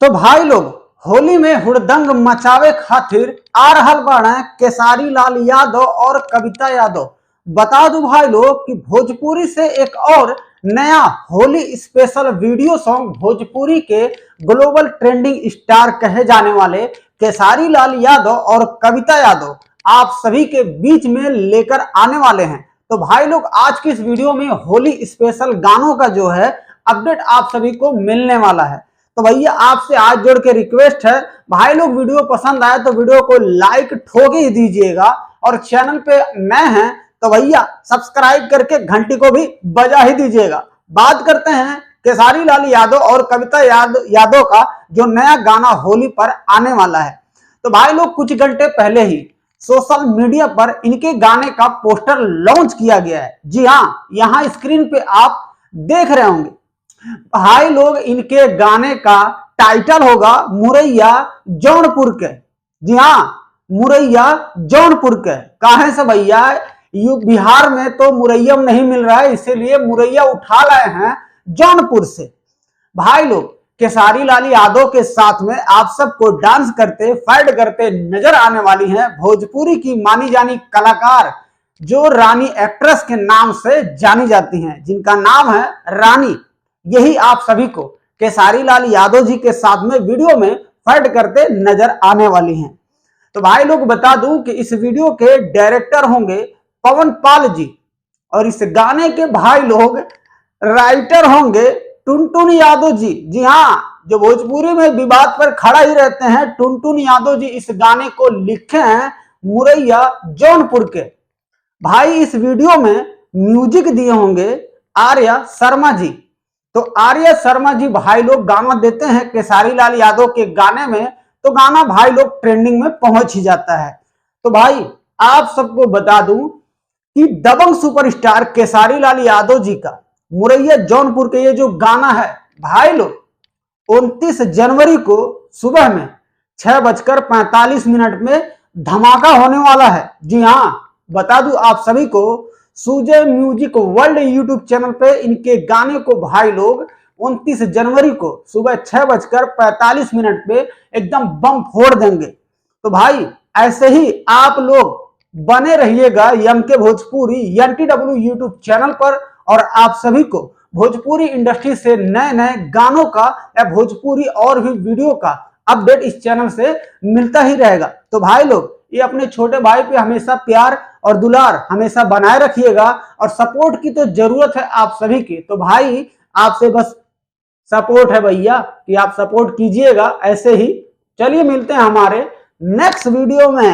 तो भाई लोग, होली में हुड़दंग मचावे खातिर आ रहल बाड़े केसारी लाल यादव और कविता यादव। बता दूं भाई लोग कि भोजपुरी से एक और नया Holi special video song Bhojpuri के ग्लोबल ट्रेंडिंग स्टार कहे जाने वाले केसारी लाल यादव और कविता यादव आप सभी के बीच में लेकर आने वाले हैं। तो भाई लोग, आज की इस वीडियो में होली स्पेशल गानों का जो है अपडेट आप सभी को मिलने वाला है। तो भैया आपसे आज जोड़ के रिक्वेस्ट है, भाई लोग वीडियो पसंद आए तो वीडियो को लाइक ठोक ही दीजिएगा, और चैनल पे नए हैं तो भैया सब्सक्राइब करके घंटी को भी बजा ही दीजिएगा। बात करते हैं केसारी लाल यादव और कविता यादव का जो नया गाना होली पर आने वाला है। तो भाई लोग, कुछ घंटे पहले ही सोशल मीडिया पर इनके गाने का पोस्टर लॉन्च किया गया है। जी हाँ, यहाँ स्क्रीन पे आप देख रहे होंगे। भाई लोग, इनके गाने का टाइटल होगा मुरैया जौनपुर के। जी हाँ, मुरैया जौनपुर के। काहे से भैया, बिहार में तो मुरैया नहीं मिल रहा है, इसीलिए मुरैया उठा लाए हैं जौनपुर से। भाई लोग, केसारी लाल यादव के साथ में आप सबको डांस करते फाइट करते नजर आने वाली हैं भोजपुरी की मानी जानी कलाकार जो रानी एक्ट्रेस के नाम से जानी जाती हैं, जिनका नाम है रानी। यही आप सभी को केसारी लाल यादव जी के साथ में वीडियो में फाइट करते नजर आने वाली हैं। तो भाई लोग, बता दूं कि इस वीडियो के डायरेक्टर होंगे पवन पाल जी, और इस गाने के भाई लोग राइटर होंगे टुनटुन यादव जी। जी हाँ, जो भोजपुरी में विवाद पर खड़ा ही रहते हैं, टुनटुन यादव जी इस गाने को लिखे हैं मुरैया जौनपुर के। भाई, इस वीडियो में म्यूजिक दिए होंगे आर्या शर्मा जी। तो आर्या शर्मा जी भाई लोग गाना देते हैं केसारी लाल यादव के गाने में, तो गाना भाई लोग ट्रेंडिंग में पहुंच ही जाता है। तो भाई, आप सबको बता दूं कि दबंग सुपरस्टार केसारी लाल यादव जी का मुरैया जौनपुर के ये जो गाना है भाई लोग, 29 जनवरी को सुबह में 6:45 में धमाका होने वाला है। जी हाँ, बता दूं आप सभी को, Sujay music world YouTube channel पे इनके गाने को भाई लोग 29 जनवरी को सुबह 6:45 पे एकदम बम फोड़ देंगे। तो भाई, ऐसे ही आप लोग बने रहिएगा यमके भोजपुरी NTW यूट्यूब चैनल पर, और आप सभी को भोजपुरी इंडस्ट्री से नए नए गानों का या भोजपुरी और भी वीडियो का अपडेट इस चैनल से मिलता ही रहेगा। तो भाई लोग, ये अपने छोटे भाई पे हमेशा प्यार और दुलार हमेशा बनाए रखिएगा, और सपोर्ट की तो जरूरत है आप सभी की। तो भाई, आपसे बस सपोर्ट है भैया कि आप सपोर्ट कीजिएगा ऐसे ही। चलिए मिलते हैं हमारे नेक्स्ट वीडियो में।